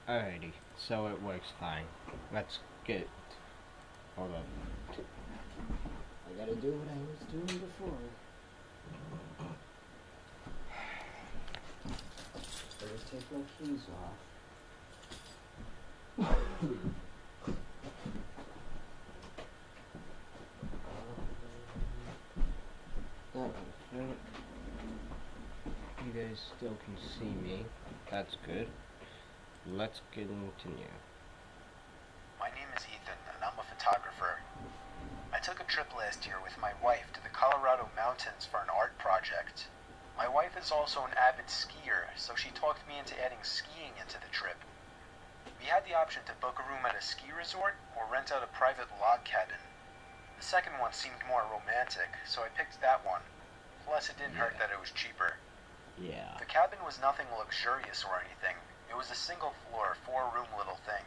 Alrighty, so it works fine. Let's get. Hold up. I gotta do what I was doing before. First, take my keys off. That one. You guys still can see me. That's good. Let's continue. My name is Ethan, and I'm a photographer. I took a trip last year with my wife to the Colorado mountains for an art project. My wife is also an avid skier, so she talked me into adding skiing into the trip. We had the option to book a room at a ski resort or rent out a private log cabin. The second one seemed more romantic, so I picked that one. Plus, it didn't hurt that it was cheaper. Yeah. The cabin was nothing luxurious or anything. It was a single-floor, 4-room little thing.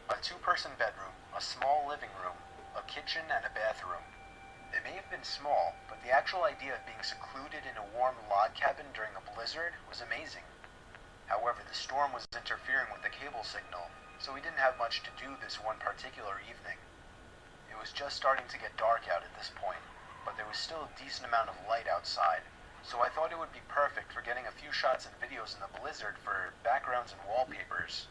A 2-person bedroom, a small living room, a kitchen, and a bathroom. It may have been small, but the actual idea of being secluded in a warm log cabin during a blizzard was amazing. However, the storm was interfering with the cable signal, so we didn't have much to do this one particular evening. It was just starting to get dark out at this point, but there was still a decent amount of light outside, so I thought it would be perfect for getting a few shots and videos in the blizzard for backgrounds and wallpapers.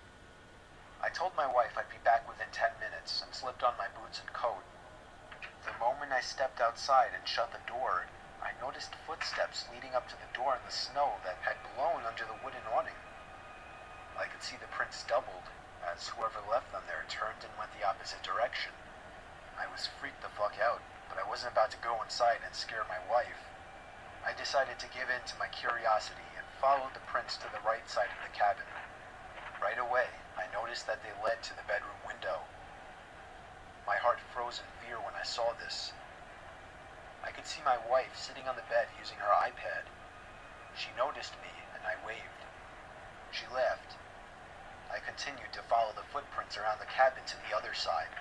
I told my wife I'd be back within 10 minutes and slipped on my boots and coat. The moment I stepped outside and shut the door, I noticed footsteps leading up to the door in the snow that had blown under the wooden awning. I could see the prints doubled, as whoever left them there turned and went the opposite direction. I was freaked the fuck out, but I wasn't about to go inside and scare my wife. I decided to give in to my curiosity and followed the prints to the right side of the cabin. Right away, I noticed that they led to the bedroom window. My heart froze in fear when I saw this. I could see my wife sitting on the bed using her iPad. She noticed me, and I waved. She laughed. I continued to follow the footprints around the cabin to the other side.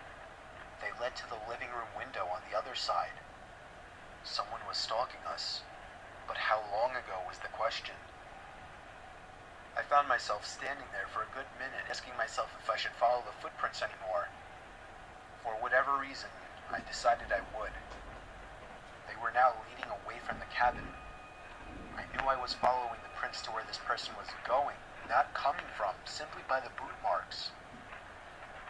They led to the living room window on the other side. Someone was stalking us, but how long ago was the question? I found myself standing there for a good minute, asking myself if I should follow the footprints anymore. For whatever reason, I decided I would. They were now leading away from the cabin. I knew I was following the prints to where this person was going, not coming from, simply by the boot marks.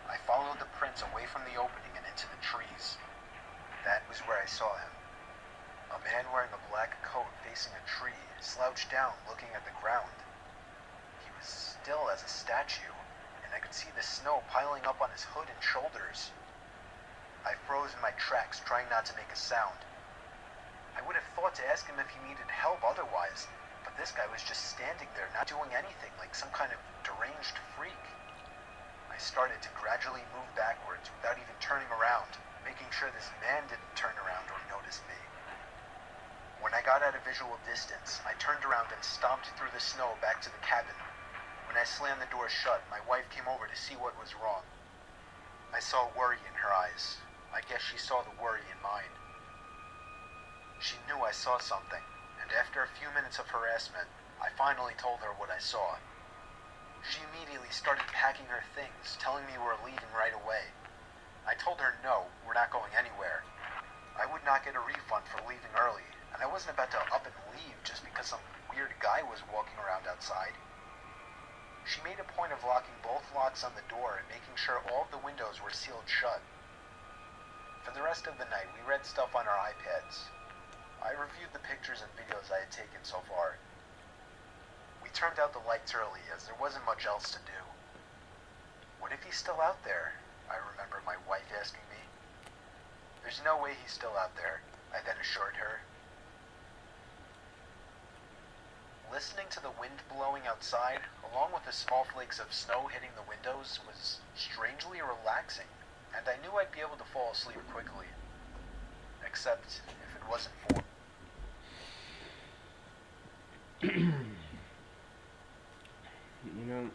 I followed the prints away from the opening and into the trees. That was where I saw him. A man wearing a black coat facing a tree, slouched down looking at the ground. He was still as a statue, and I could see the snow piling up on his hood and shoulders. I froze in my tracks, trying not to make a sound. I would have thought to ask him if he needed help otherwise, but this guy was just standing there, not doing anything, like some kind of deranged freak. I started to gradually move backwards without even turning around, making sure this man didn't turn around or notice me. When I got at a visual distance, I turned around and stomped through the snow back to the cabin. When I slammed the door shut, my wife came over to see what was wrong. I saw worry in her eyes. I guess she saw the worry in mine. She knew I saw something, and after a few minutes of harassment, I finally told her what I saw. She immediately started packing her things, telling me we're leaving right away. I told her no, we're not going anywhere. I would not get a refund for leaving early, and I wasn't about to up and leave just because some weird guy was walking around outside. She made a point of locking both locks on the door and making sure all of the windows were sealed shut. For the rest of the night, we read stuff on our iPads. I reviewed the pictures and videos I had taken so far. We turned out the lights early, as there wasn't much else to do. What if he's still out there? I remember my wife asking me. There's no way he's still out there, I then assured her. Listening to the wind blowing outside, along with the small flakes of snow hitting the windows, was strangely relaxing, and I knew I'd be able to fall asleep quickly. Except if it wasn't for... You know,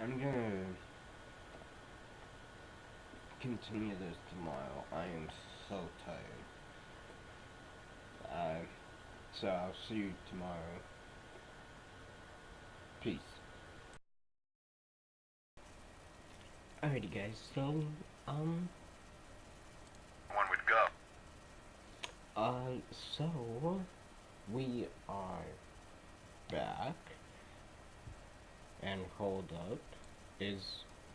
I'm gonna continue this tomorrow. I am so tired. So I'll see you tomorrow. Peace. Alrighty guys, so, One would go. so, we are back, and hold up,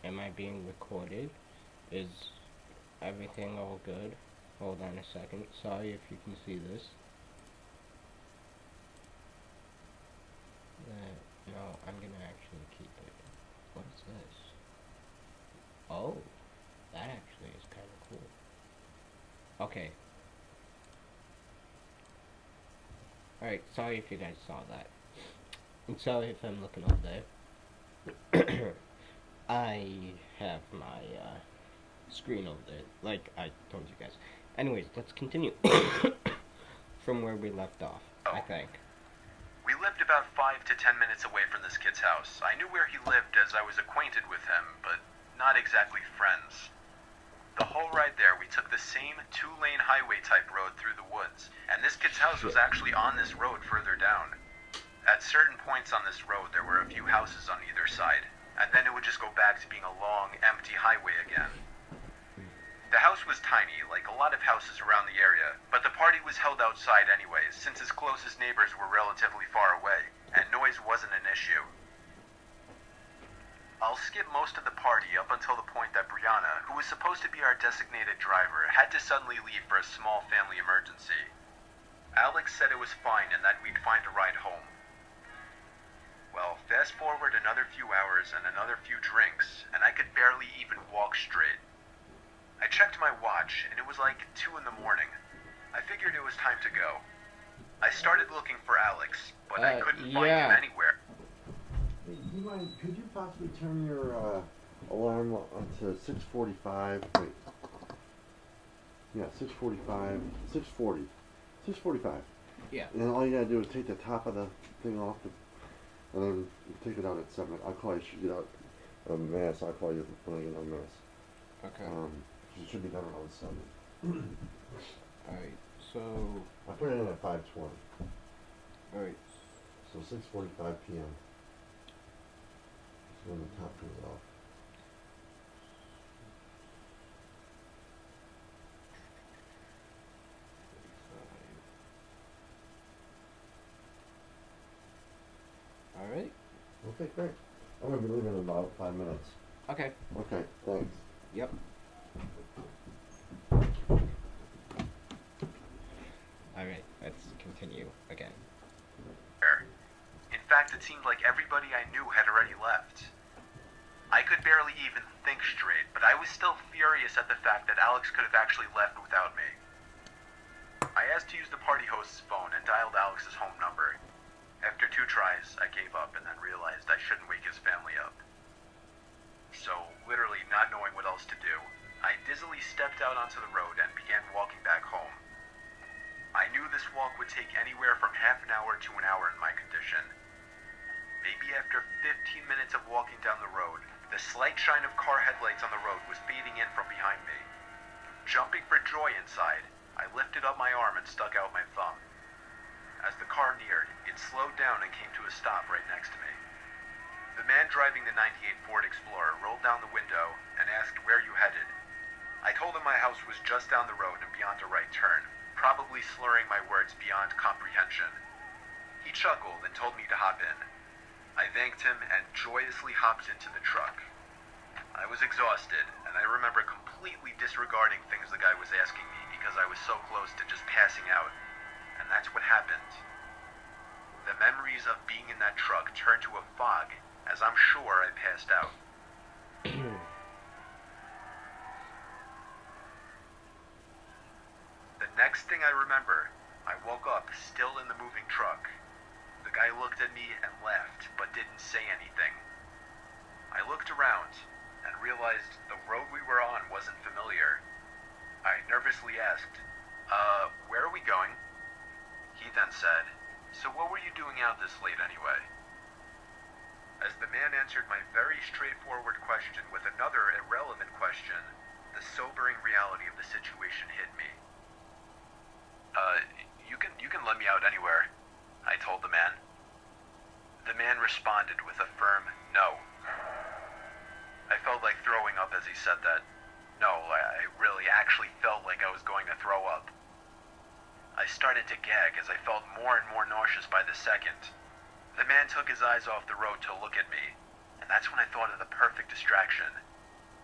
am I being recorded? Is everything all good? Hold on a second, sorry if you can see this. No, I'm gonna actually keep it. What is this? Oh, that actually is kind of cool. Okay. Alright, sorry if you guys saw that. And sorry if I'm looking over there. I have my screen over there, like I told you guys. Anyways, let's continue from where we left off, I think. We lived about 5 to 10 minutes away from this kid's house. I knew where he lived as I was acquainted with him, but not exactly friends. The whole ride there, we took the same 2-lane highway type road through the woods, and this kid's house was actually on this road further down. At certain points on this road, there were a few houses on either side, and then it would just go back to being a long, empty highway again. The house was tiny, like a lot of houses around the area, but the party was held outside anyways, since his closest neighbors were relatively far away, and noise wasn't an issue. I'll skip most of the party up until the point that Brianna, who was supposed to be our designated driver, had to suddenly leave for a small family emergency. Alex said it was fine and that we'd find a ride home. Well, fast forward another few hours and another few drinks, and I could barely even walk straight. I checked my watch, and it was like 2 in the morning. I figured it was time to go. I started looking for Alex, but I couldn't find him anywhere. Hey, do you mind, could you possibly turn your alarm onto 6:45? Wait. Yeah, 6:45. 6:40. 6:45. Yeah. And then all you gotta do is take the top of the thing off, and then take it out at 7. I'll call you, should get out of Mass. I'll call you when I get out of Mass. Okay. It should be done around 7. Alright, so... I put it in at 5:20. Alright. So 6:45 p.m. is when the top comes off. Alright. Okay, great. I'm gonna be leaving in about 5 minutes. Okay. Okay, thanks. Yep. Alright, let's continue again. In fact, it seemed like everybody I knew had already left. I could barely even think straight, but I was still furious at the fact that Alex could have actually left without me. I asked to use the party host's phone and dialed Alex's home number. After 2 tries, I gave up and then realized I shouldn't wake his family up. So, literally not knowing what else to do, I dizzily stepped out onto the road and began walking back home. I knew this walk would take anywhere from half an hour to an hour in my condition. Maybe after 15 minutes of walking down the road, the slight shine of car headlights on the road was fading in from behind me. Jumping for joy inside, I lifted up my arm and stuck out my thumb. As the car neared, it slowed down and came to a stop right next to me. The man driving the '98 Ford Explorer rolled down the window and asked where you headed. I told him my house was just down the road and beyond a right turn, probably slurring my words beyond comprehension. He chuckled and told me to hop in. I thanked him and joyously hopped into the truck. I was exhausted, and I remember completely disregarding things the guy was asking me because I was so close to just passing out. And that's what happened. The memories of being in that truck turned to a fog, as I'm sure I passed out. The next thing I remember, I woke up still in the moving truck. The guy looked at me and laughed, but didn't say anything. I looked around and realized the road we were on wasn't familiar. I nervously asked, where are we going? He then said, so what were you doing out this late anyway? As the man answered my very straightforward question with another irrelevant question, the reality of the situation hit me. You can let me out anywhere, I told the man. The man responded with a firm no. I felt like throwing up as he said that. No, I really actually felt like I was going to throw up. I started to gag as I felt more and more nauseous by the second. The man took his eyes off the road to look at me, and that's when I thought of the perfect distraction.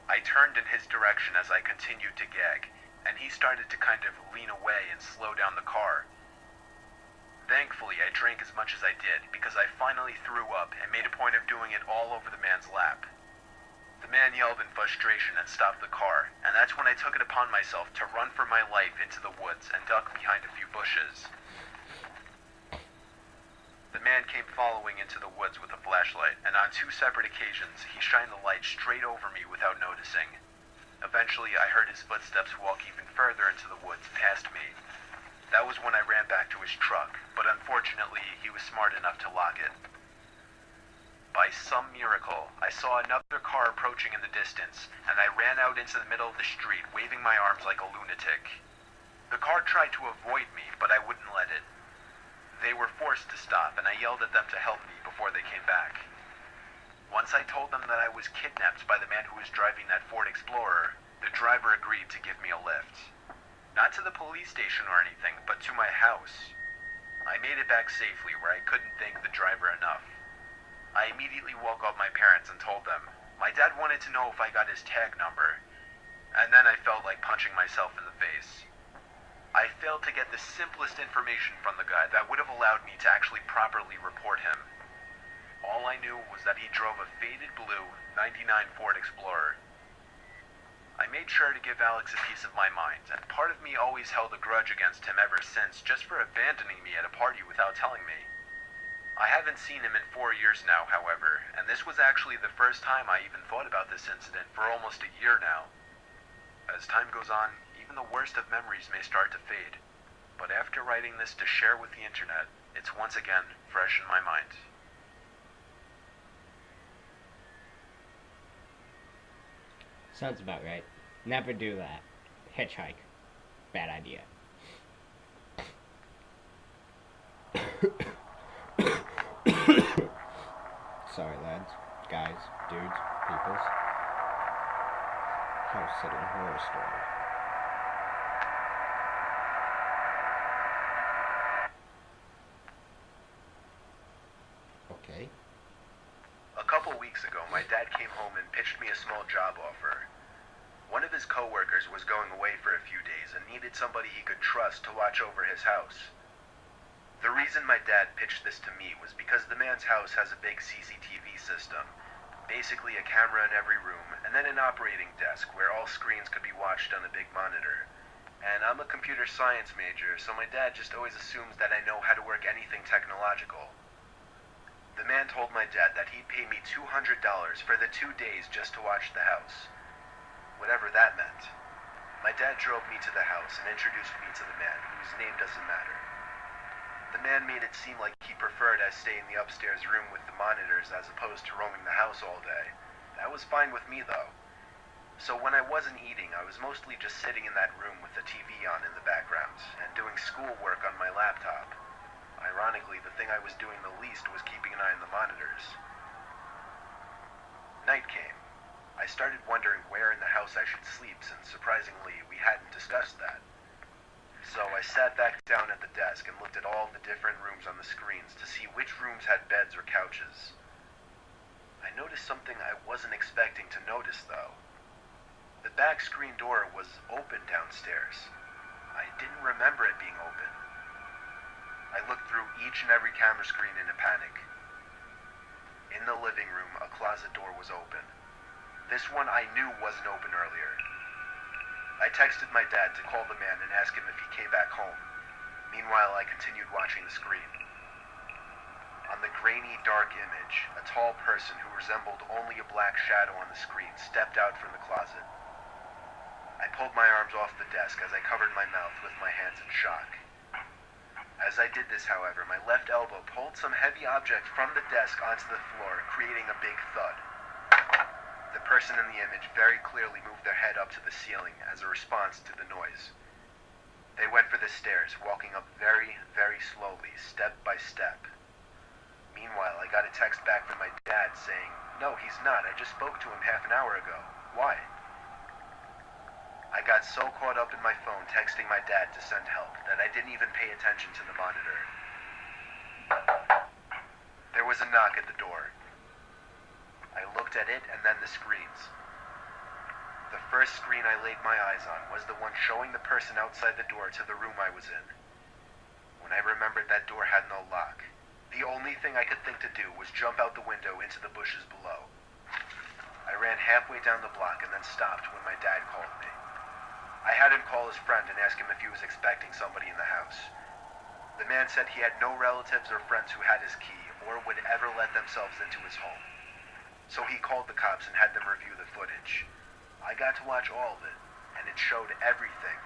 I turned in his direction as I continued to gag, and he started to kind of lean away and slow down the car. Thankfully, I drank as much as I did because I finally threw up and made a point of doing it all over the man's lap. The man yelled in frustration and stopped the car, and that's when I took it upon myself to run for my life into the woods and duck behind a few bushes. The man came following into the woods with a flashlight, and on 2 separate occasions, he shined the light straight over me without noticing. Eventually, I heard his footsteps walk even further into the woods past me. That was when I ran back to his truck, but unfortunately, he was smart enough to lock it. By some miracle, I saw another car approaching in the distance, and I ran out into the middle of the street, waving my arms like a lunatic. The car tried to avoid me, but I wouldn't let it. They were forced to stop, and I yelled at them to help me before they came back. Once I told them that I was kidnapped by the man who was driving that Ford Explorer, the driver agreed to give me a lift. Not to the police station or anything, but to my house. I made it back safely, where I couldn't thank the driver enough. I immediately woke up my parents and told them. My dad wanted to know if I got his tag number, and then I felt like punching myself in the face. I failed to get the simplest information from the guy that would have allowed me to actually properly report him. All I knew was that he drove a faded blue '99 Ford Explorer. I made sure to give Alex a piece of my mind, and part of me always held a grudge against him ever since, just for abandoning me at a party without telling me. I haven't seen him in 4 years now, however, and this was actually the first time I even thought about this incident for almost a year now. As time goes on, even the worst of memories may start to fade, but after writing this to share with the internet, it's once again fresh in my mind. Sounds about right. Never do that. Hitchhike. Bad idea. Sorry, lads, guys, dudes, peoples. House sitting horror story. Okay. A couple weeks ago, my dad came home and pitched me a small job offer. One of his coworkers was going away for a few days and needed somebody he could trust to watch over his house. The reason my dad pitched this to me was because the man's house has a big CCTV system, basically a camera in every room, and then an operating desk where all screens could be watched on a big monitor. And I'm a computer science major, so my dad just always assumes that I know how to work anything technological. The man told my dad that he'd pay me $200 for the 2 days just to watch the house. Whatever that meant. My dad drove me to the house and introduced me to the man, whose name doesn't matter. The man made it seem like he preferred I stay in the upstairs room with the monitors as opposed to roaming the house all day. That was fine with me, though. So when I wasn't eating, I was mostly just sitting in that room with the TV on in the background and doing schoolwork on my laptop. Ironically, the thing I was doing the least was keeping an eye on the monitors. Night came. I started wondering where in the house I should sleep, since surprisingly, we hadn't discussed that. So I sat back down at the desk and looked at all the different rooms on the screens to see which rooms had beds or couches. I noticed something I wasn't expecting to notice, though. The back screen door was open downstairs. I didn't remember it being open. I looked through each and every camera screen in a panic. In the living room, a closet door was open. This one I knew wasn't open earlier. I texted my dad to call the man and ask him if he came back home. Meanwhile, I continued watching the screen. On the grainy, dark image, a tall person who resembled only a black shadow on the screen stepped out from the closet. I pulled my arms off the desk as I covered my mouth with my hands in shock. As I did this, however, my left elbow pulled some heavy object from the desk onto the floor, creating a big thud. The person in the image very clearly moved their head up to the ceiling as a response to the noise. They went for the stairs, walking up very, very slowly, step by step. Meanwhile, I got a text back from my dad saying, "No, he's not. I just spoke to him half an hour ago. Why?" I got so caught up in my phone texting my dad to send help that I didn't even pay attention to the monitor. There was a knock at the door. I looked at it and then the screens. The first screen I laid my eyes on was the one showing the person outside the door to the room I was in. When I remembered that door had no lock, the only thing I could think to do was jump out the window into the bushes below. I ran halfway down the block and then stopped when my dad called me. I had him call his friend and ask him if he was expecting somebody in the house. The man said he had no relatives or friends who had his key or would ever let themselves into his home. So he called the cops and had them review the footage. I got to watch all of it, and it showed everything.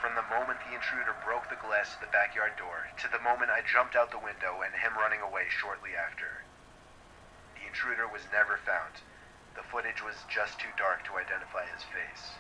From the moment the intruder broke the glass of the backyard door to the moment I jumped out the window and him running away shortly after. The intruder was never found. The footage was just too dark to identify his face.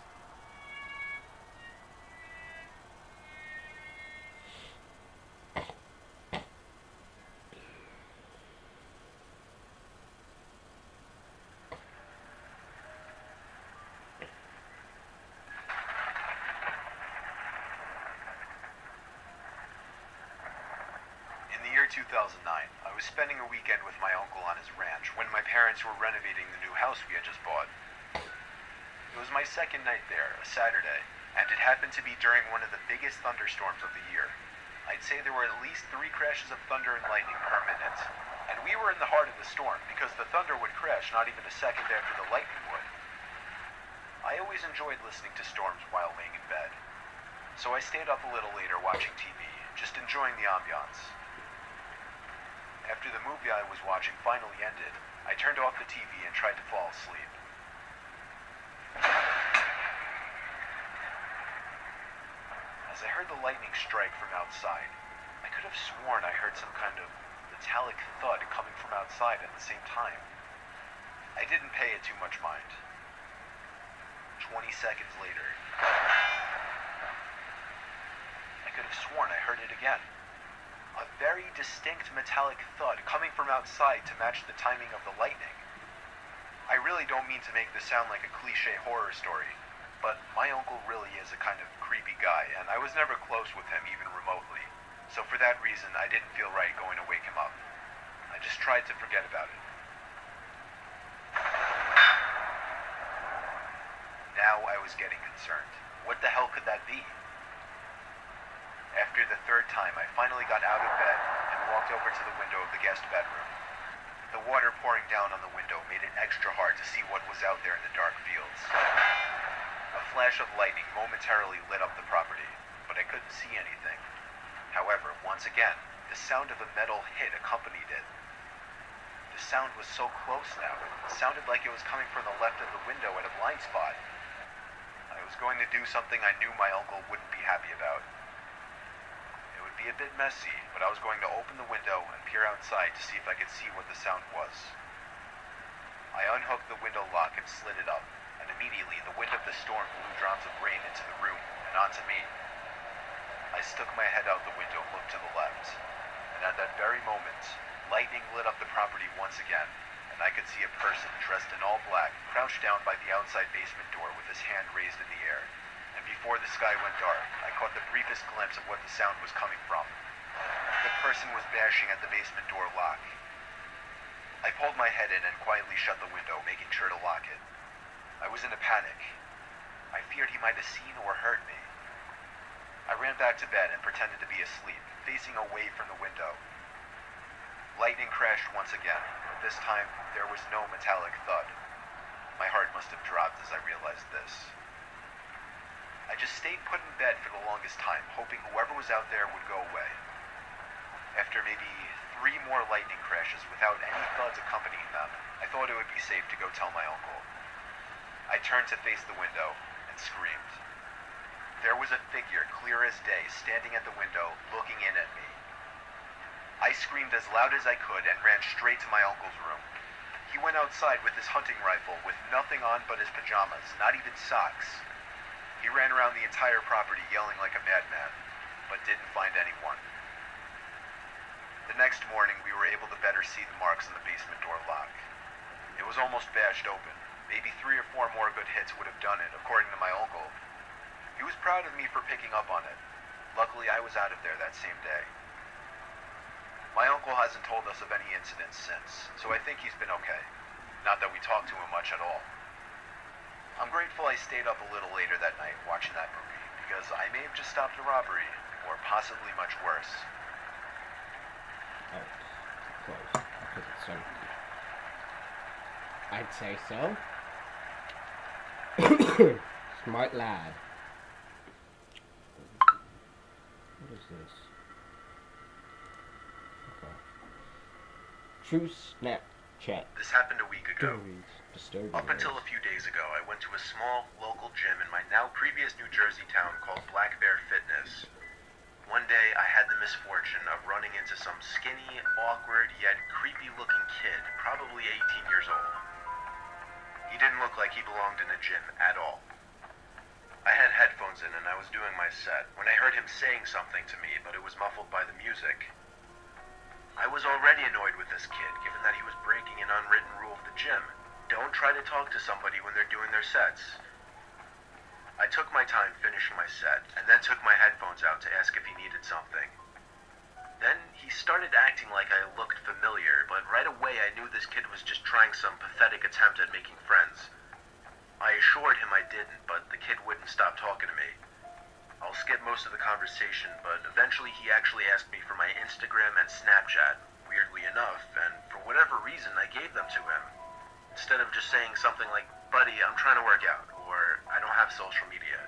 In the year 2009, I was spending a weekend with my uncle on his ranch when my parents were renovating the new house we had just bought. It was my second night there, a Saturday, and it happened to be during one of the biggest thunderstorms of the year. I'd say there were at least 3 crashes of thunder and lightning per minute, and we were in the heart of the storm because the thunder would crash not even a second after the lightning would. I always enjoyed listening to storms while laying in bed, so I stayed up a little later watching TV, just enjoying the ambiance. After the movie I was watching finally ended, I turned off the TV and tried to fall asleep. As I heard the lightning strike from outside, I could have sworn I heard some kind of metallic thud coming from outside at the same time. I didn't pay it too much mind. 20 seconds later, I could have sworn I heard it again. A very distinct metallic thud coming from outside to match the timing of the lightning. I really don't mean to make this sound like a cliche horror story, but my uncle really is a kind of creepy guy, and I was never close with him even remotely, so for that reason I didn't feel right going to wake him up. I just tried to forget about it. Now I was getting concerned. What the hell could that be? After the third time, I finally got out of bed and walked over to the window of the guest bedroom. The water pouring down on the window made it extra hard to see what was out there in the dark fields. A flash of lightning momentarily lit up the property, but I couldn't see anything. However, once again, the sound of a metal hit accompanied it. The sound was so close now, it sounded like it was coming from the left of the window at a blind spot. I was going to do something I knew my uncle wouldn't be happy about. It would be a bit messy, but I was going to open the window and peer outside to see if I could see what the sound was. I unhooked the window lock and slid it up, and immediately the wind of the storm blew drops of rain into the room and onto me. I stuck my head out the window and looked to the left, and at that very moment, lightning lit up the property once again, and I could see a person dressed in all black crouched down by the outside basement door with his hand raised in the air. And before the sky went dark, I caught the briefest glimpse of what the sound was coming from. The person was bashing at the basement door lock. I pulled my head in and quietly shut the window, making sure to lock it. I was in a panic. I feared he might have seen or heard me. I ran back to bed and pretended to be asleep, facing away from the window. Lightning crashed once again, but this time there was no metallic thud. My heart must have dropped as I realized this. I just stayed put in bed for the longest time, hoping whoever was out there would go away. After maybe 3 more lightning crashes without any thuds accompanying them, I thought it would be safe to go tell my uncle. I turned to face the window and screamed. There was a figure, clear as day, standing at the window, looking in at me. I screamed as loud as I could and ran straight to my uncle's room. He went outside with his hunting rifle with nothing on but his pajamas, not even socks. He ran around the entire property yelling like a madman, but didn't find anyone. The next morning, we were able to better see the marks on the basement door lock. It was almost bashed open. Maybe 3 or 4 more good hits would have done it, according to my uncle. He was proud of me for picking up on it. Luckily, I was out of there that same day. My uncle hasn't told us of any incidents since, so I think he's been okay. Not that we talked to him much at all. I'm grateful I stayed up a little later that night watching that movie, because I may have just stopped a robbery, or possibly much worse. Oh, close. Because it's empty. I'd say so. Smart lad. What is this? Okay. True Snapchat. This happened a week ago. Stories. Disturbing. Up until a few days ago, I went to a small local gym in my now previous New Jersey town called Black Bear Fitness. One day, I had the misfortune of running into some skinny, awkward, yet creepy-looking kid, probably 18 years old. He didn't look like he belonged in a gym at all. I had headphones in and I was doing my set when I heard him saying something to me, but it was muffled by the music. I was already annoyed with this kid, given that he was breaking an unwritten rule of the gym. Don't try to talk to somebody when they're doing their sets. I took my time finishing my set, and then took my headphones out to ask if he needed something. Then he started acting like I looked familiar, but right away I knew this kid was just trying some pathetic attempt at making friends. I assured him I didn't, but the kid wouldn't stop talking to me. I'll skip most of the conversation, but eventually he actually asked me for my Instagram and Snapchat, weirdly enough, and for whatever reason I gave them to him. Instead of just saying something like, "Buddy, I'm trying to work out," or "I don't have social media."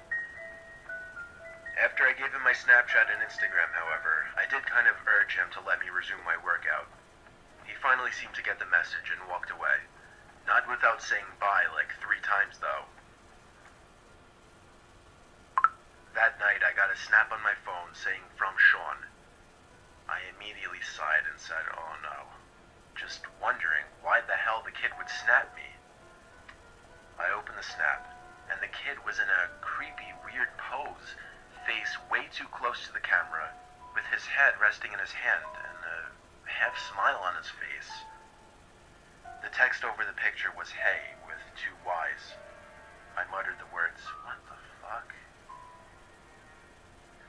After I gave him my Snapchat and Instagram, however, I did kind of urge him to let me resume my workout. He finally seemed to get the message and walked away. Not without saying bye like 3 times, though. That night, I got a snap on my phone saying, "From Sean." I immediately sighed and said, "Oh no." Just wondering why the hell the kid would snap me. I opened the snap, and the kid was in a creepy, weird pose, face way too close to the camera, with his head resting in his hand and a half smile on his face. The text over the picture was "Hey" with 2 Y's. I muttered the words, "What the fuck?"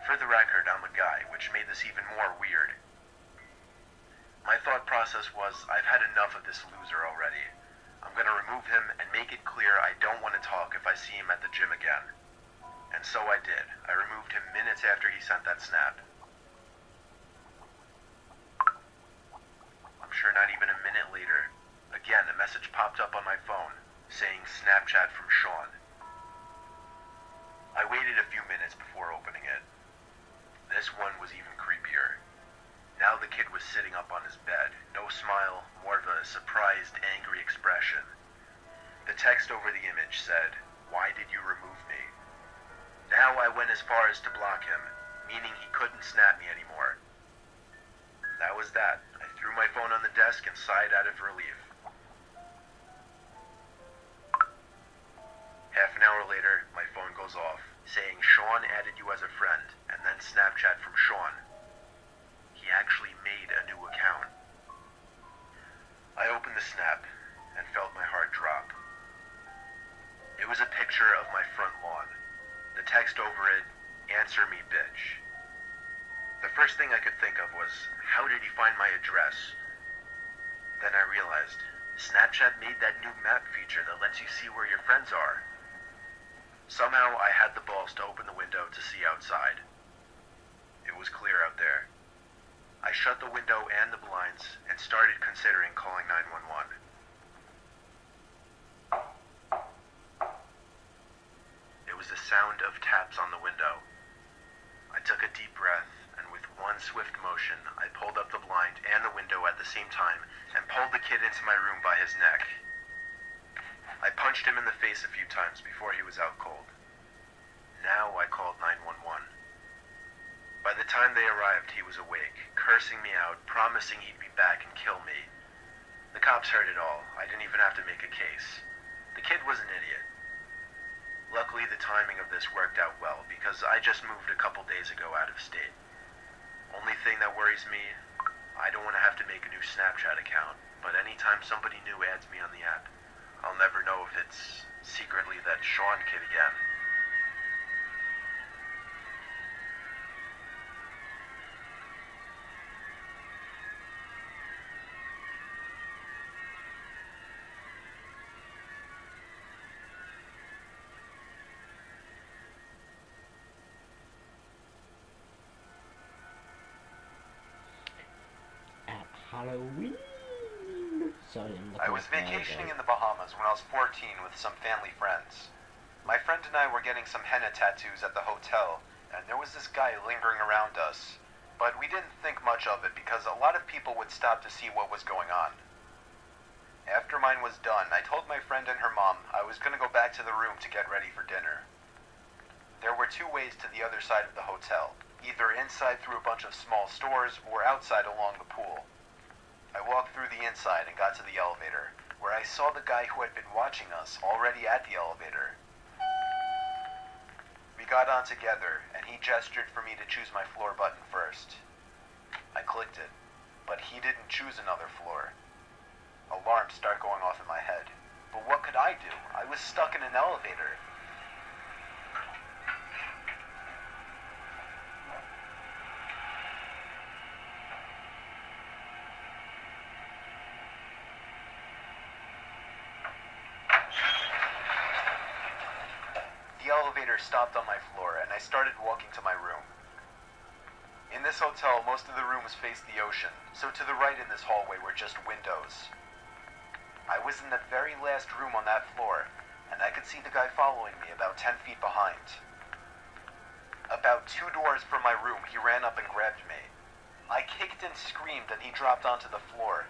For the record, I'm a guy, which made this even more weird. My thought process was, I've had enough of this loser already. I'm gonna remove him and make it clear I don't want to talk if I see him at the gym again. And so I did. I removed him minutes after he sent that snap. I'm sure not even a minute later, again a message popped up on my phone, saying "Snapchat from Sean." I waited a few minutes before opening it. This one was even creepier. Now the kid was sitting up on his bed, no smile, more of a surprised, angry expression. The text over the image said, "Why did you remove me?" Now I went as far as to block him, meaning he couldn't snap me anymore. That was that. I threw my phone on the desk and sighed out of relief. Half an hour later, my phone goes off, saying "Sean added you as a friend," and then Snapchat from Sean. He actually made a new account. I opened the snap and felt my heart drop. It was a picture of my front lawn. The text over it, "Answer me, bitch." The first thing I could think of was, how did he find my address? Then I realized, Snapchat made that new map feature that lets you see where your friends are. Somehow I had the balls to open the window to see outside. It was clear out there. I shut the window and the blinds and started considering calling 911. It was the sound of taps on the window. I took a deep breath, and with one swift motion, I pulled up the blind and the window at the same time and pulled the kid into my room by his neck. I punched him in the face a few times before he was out cold. Now I called 911. By the time they arrived, he was awake, cursing me out, promising he'd be back and kill me. The cops heard it all. I didn't even have to make a case. The kid was an idiot. Luckily, the timing of this worked out well because I just moved a couple days ago out of state. Only thing that worries me, I don't want to have to make a new Snapchat account, but anytime somebody new adds me on the app, I'll never know if it's secretly that Sean kid again. At Halloween. Sorry, I'm I looking was at that vacationing again. in the Bahamas when I was 14 with some family friends. My friend and I were getting some henna tattoos at the hotel, and there was this guy lingering around us. But we didn't think much of it because a lot of people would stop to see what was going on. After mine was done, I told my friend and her mom I was going to go back to the room to get ready for dinner. There were two ways to the other side of the hotel, either inside through a bunch of small stores or outside along the pool. I walked through the inside and got to the elevator, where I saw the guy who had been watching us already at the elevator. We got on together, and he gestured for me to choose my floor button first. I clicked it, but he didn't choose another floor. Alarms start going off in my head. But what could I do? I was stuck in an elevator. The elevator stopped on my floor, and I started walking to my room. In this hotel, most of the rooms face the ocean, so to the right in this hallway were just windows. I was in the very last room on that floor, and I could see the guy following me about 10 feet behind. About 2 doors from my room, he ran up and grabbed me. I kicked and screamed, and he dropped onto the floor.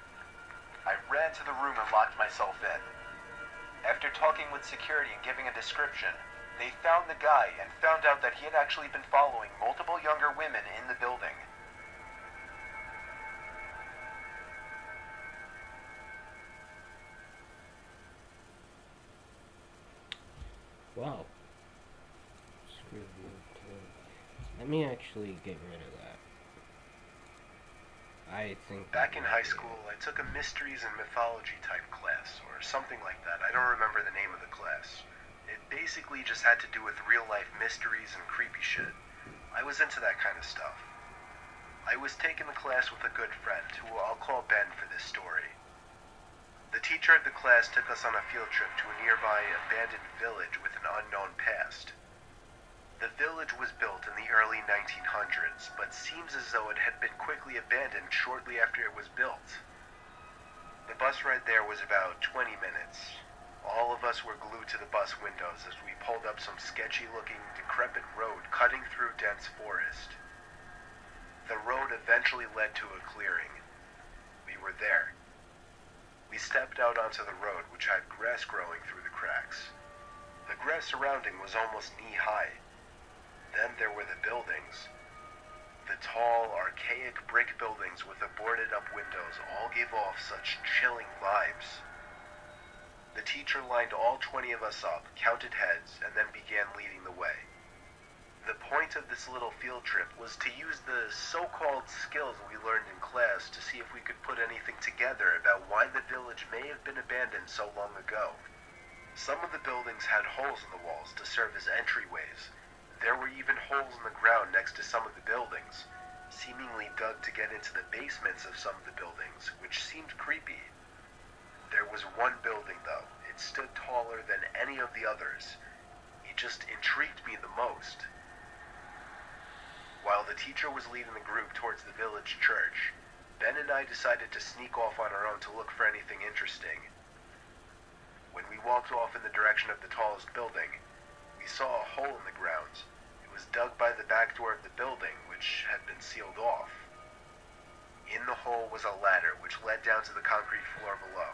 I ran to the room and locked myself in. After talking with security and giving a description, they found the guy and found out that he had actually been following multiple younger women in the building. Wow. Screw you too. Let me actually get rid of that. I think Back in high school, I took a mysteries and mythology type class, or something like that. I don't remember the name of the class. It basically just had to do with real life mysteries and creepy shit. I was into that kind of stuff. I was taking the class with a good friend, who I'll call Ben for this story. The teacher of the class took us on a field trip to a nearby abandoned village with an unknown past. The village was built in the early 1900s, but seems as though it had been quickly abandoned shortly after it was built. The bus ride there was about 20 minutes. All of us were glued to the bus windows as we pulled up some sketchy-looking, decrepit road cutting through dense forest. The road eventually led to a clearing. We were there. We stepped out onto the road, which had grass growing through the cracks. The grass surrounding was almost knee-high. Then there were the buildings. The tall, archaic brick buildings with the boarded-up windows all gave off such chilling vibes. The teacher lined all 20 of us up, counted heads, and then began leading the way. The point of this little field trip was to use the so-called skills we learned in class to see if we could put anything together about why the village may have been abandoned so long ago. Some of the buildings had holes in the walls to serve as entryways. There were even holes in the ground next to some of the buildings, seemingly dug to get into the basements of some of the buildings, which seemed creepy. There was one building, though. It stood taller than any of the others. It just intrigued me the most. While the teacher was leading the group towards the village church, Ben and I decided to sneak off on our own to look for anything interesting. When we walked off in the direction of the tallest building, we saw a hole in the ground. It was dug by the back door of the building, which had been sealed off. In the hole was a ladder which led down to the concrete floor below.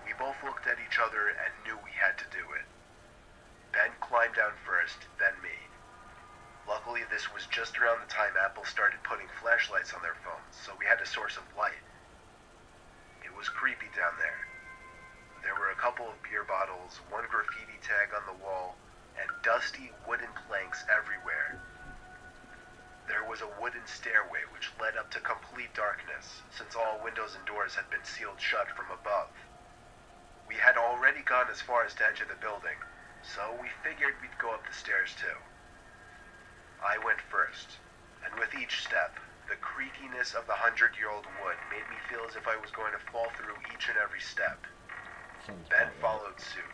We both looked at each other and knew we had to do it. Ben climbed down first, then me. Luckily, this was just around the time Apple started putting flashlights on their phones, so we had a source of light. It was creepy down there. There were a couple of beer bottles, one graffiti tag on the wall, and dusty wooden planks everywhere. There was a wooden stairway which led up to complete darkness, since all windows and doors had been sealed shut from above. We had already gone as far as to enter the building, so we figured we'd go up the stairs too. I went first, and with each step, the creakiness of the 100-year-old wood made me feel as if I was going to fall through each and every step. Sounds Ben about right. followed suit.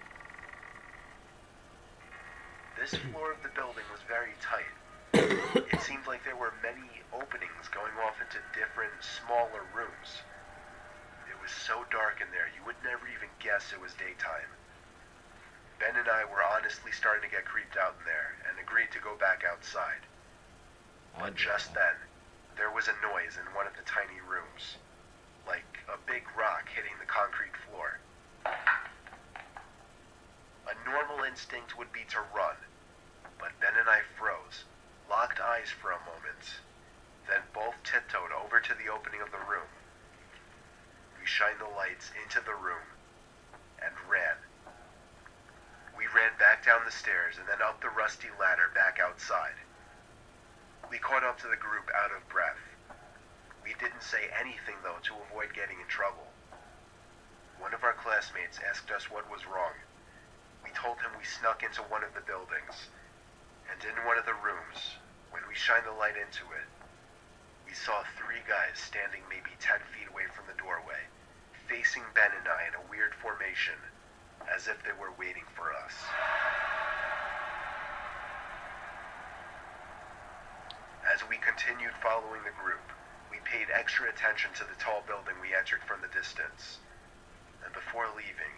This floor of the building was very tight. It seemed like there were many openings going off into different, smaller rooms. It was so dark in there, you would never even guess it was daytime. Ben and I were honestly starting to get creeped out in there, and agreed to go back outside. But I'd just do that. then, there was a noise in one of the tiny rooms, like a big rock hitting the concrete floor. A normal instinct would be to run, but Ben and I froze, locked eyes for a moment, then both tiptoed over to the opening of the room. We shined the lights into the room and ran. We ran back down the stairs and then up the rusty ladder back outside. We caught up to the group out of breath. We didn't say anything though to avoid getting in trouble. One of our classmates asked us what was wrong. We told him we snuck into one of the buildings, and in one of the rooms, when we shined the light into it, we saw 3 guys standing maybe 10 feet away from the doorway, facing Ben and I in a weird formation, as if they were waiting for us. As we continued following the group, we paid extra attention to the tall building we entered from the distance, and before leaving,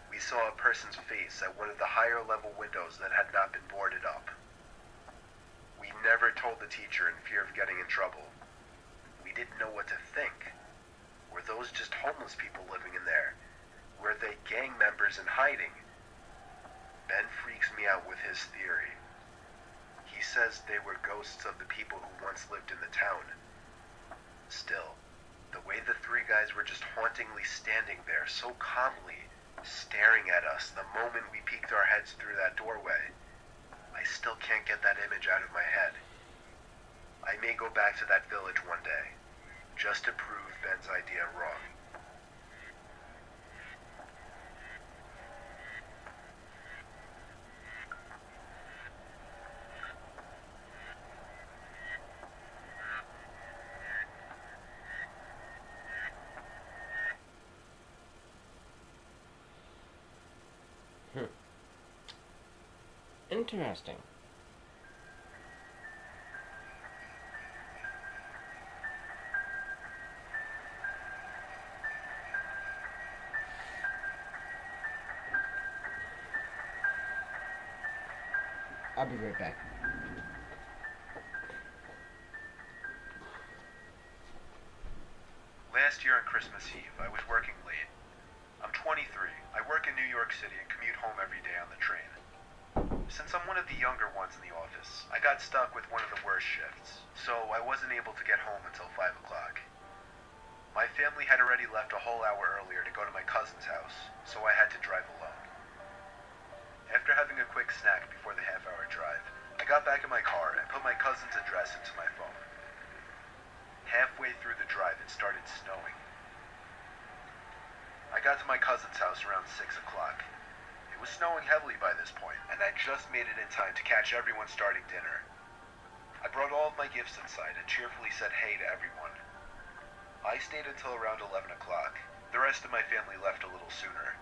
we saw a person's face at one of the higher level windows that had not been boarded up. We never told the teacher in fear of getting in trouble. We didn't know what to think. Were those just homeless people living in there? Were they gang members in hiding? Ben freaks me out with his theory. He says they were ghosts of the people who once lived in the town. Still, the way the 3 guys were just hauntingly standing there so calmly, staring at us the moment we peeked our heads through that doorway, I still can't get that image out of my head. I may go back to that village one day, just to prove Ben's idea wrong. Interesting. I'll be right back. Last year on Christmas Eve, I was working late. I'm 23. I work in New York City and commute home every day on the train. Since I'm one of the younger ones in the office, I got stuck with one of the worst shifts, so I wasn't able to get home until 5 o'clock. My family had already left a whole hour earlier to go to my cousin's house, so I had to drive alone. After having a quick snack before the half-hour drive, I got back in my car and put my cousin's address into my phone. Halfway through the drive, it started snowing. I got to my cousin's house around 6 o'clock. It was snowing heavily by this point, and I just made it in time to catch everyone starting dinner. I brought all of my gifts inside and cheerfully said hey to everyone. I stayed until around 11 o'clock. The rest of my family left a little sooner.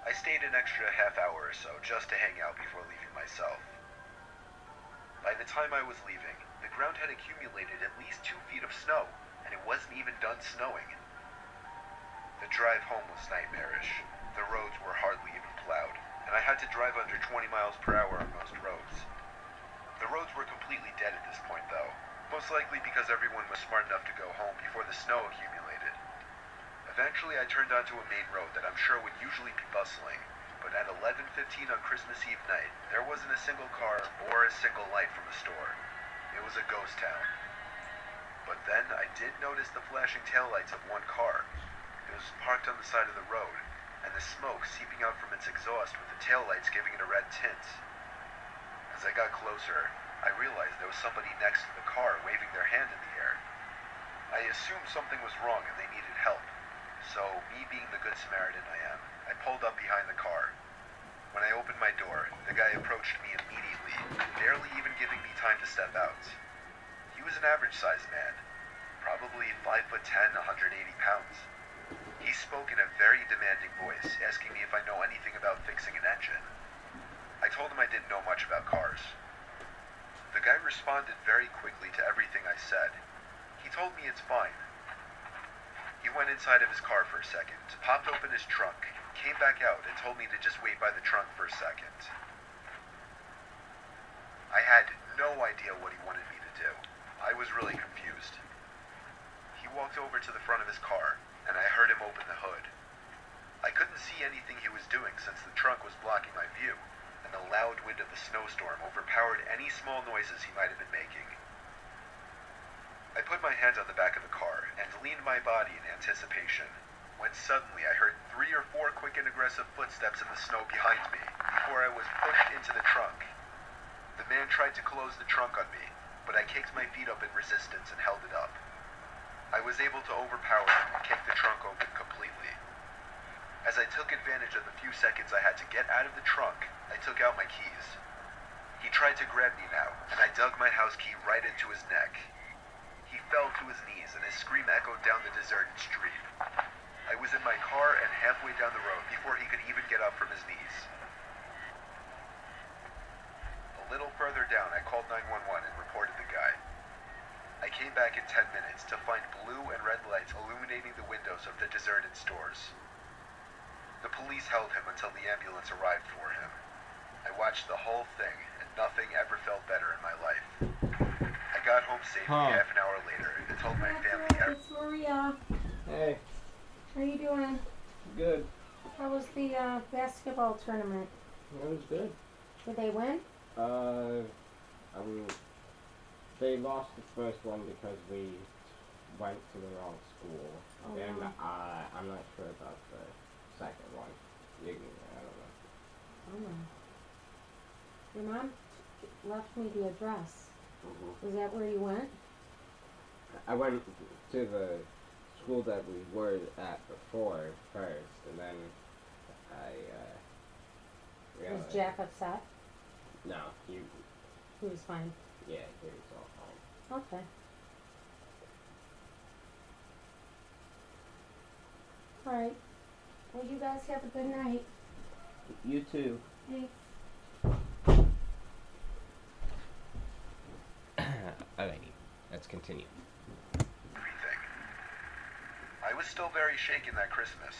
I stayed an extra half hour or so just to hang out before leaving myself. By the time I was leaving, the ground had accumulated at least 2 feet of snow, and it wasn't even done snowing. The drive home was nightmarish. The roads were hardly even plowed, and I had to drive under 20 miles per hour on most roads. The roads were completely dead at this point though, most likely because everyone was smart enough to go home before the snow accumulated. Eventually I turned onto a main road that I'm sure would usually be bustling, but at 11:15 on Christmas Eve night, there wasn't a single car or a single light from a store. It was a ghost town. But then I did notice the flashing taillights of one car, It was parked on the side of the road, and the smoke seeping out from its exhaust with the taillights giving it a red tint. As I got closer, I realized there was somebody next to the car waving their hand in the air. I assumed something was wrong and they needed help, so me being the good Samaritan I am, I pulled up behind the car. When I opened my door, the guy approached me immediately, barely even giving me time to step out. He was an average-sized man, probably 5'10", 180 pounds. He spoke in a very demanding voice, asking me if I know anything about fixing an engine. I told him I didn't know much about cars. The guy responded very quickly to everything I said. He told me it's fine. He went inside of his car for a second, popped open his trunk, came back out and told me to just wait by the trunk for a second. I had no idea what he wanted me to do. I was really confused. He walked over to the front of his car, and I heard him open the hood. I couldn't see anything he was doing since the trunk was blocking my view, and the loud wind of the snowstorm overpowered any small noises he might have been making. I put my hands on the back of the car and leaned my body in anticipation, when suddenly I heard 3 or 4 quick and aggressive footsteps in the snow behind me before I was pushed into the trunk. The man tried to close the trunk on me, but I kicked my feet up in resistance and held it up. I was able to overpower him and kick the trunk open completely. As I took advantage of the few seconds I had to get out of the trunk, I took out my keys. He tried to grab me now, and I dug my house key right into his neck. He fell to his knees, and his scream echoed down the deserted street. I was in my car and halfway down the road before he could even get up from his knees. A little further down, I called 911 and reported the guy. I came back in 10 minutes to find blue and red lights illuminating the windows of the deserted stores. The police held him until the ambulance arrived for him. I watched the whole thing, and nothing ever felt better in my life. I got home safely half an hour later and told my family It's Maria. Hey, How are you doing? good. How was the basketball tournament? That was good. Did they win? They lost the first one because we went to the wrong school. Oh, And no. I'm not sure about the second one. I don't know. Oh. Your mom left me the address. Mhm. Was that where you went? I went to the school that we were at before first, and then I Was realized. Jack upset? No, He was fine. he was all fine. Okay. Alright. Well, you guys have a good night. You too. Thanks. Alrighty, let's continue. everything. I was still very shaken that Christmas,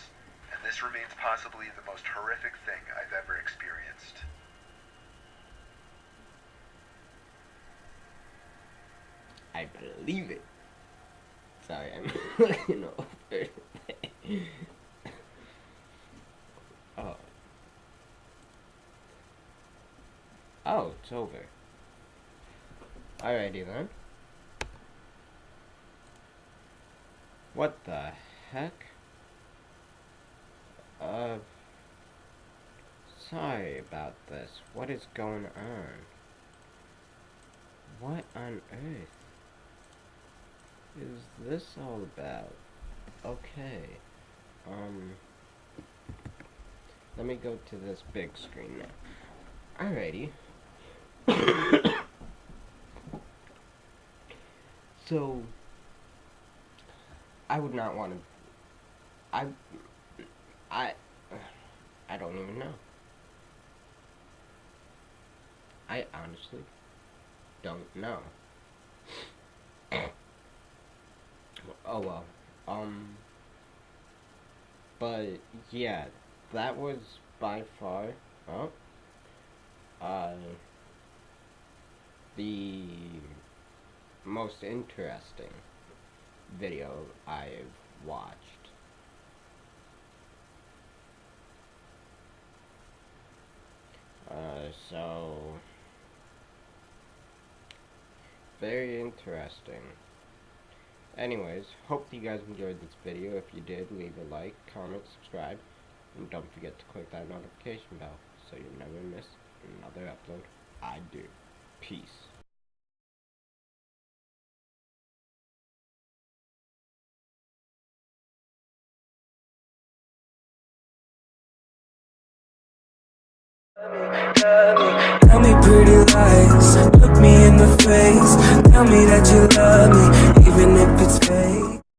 and this remains possibly the most horrific thing I've ever experienced. I believe it. Sorry, I'm looking over. Oh. Oh, it's over. Alrighty then. What the heck? Sorry about this. What is going on? What on earth is this all about? Okay. Let me go to this big screen now. Alrighty. So, I would not want to. I don't even know. I honestly don't know. Oh well. But yeah, that was by far, the most interesting video I've watched. So very interesting. anyways, hope you guys enjoyed this video. If you did, leave a like, comment, subscribe, and don't forget to click that notification bell so you never miss another upload. I do. Peace. Tell me pretty lies, look me in the face. Tell me that you love me, even if it's fake.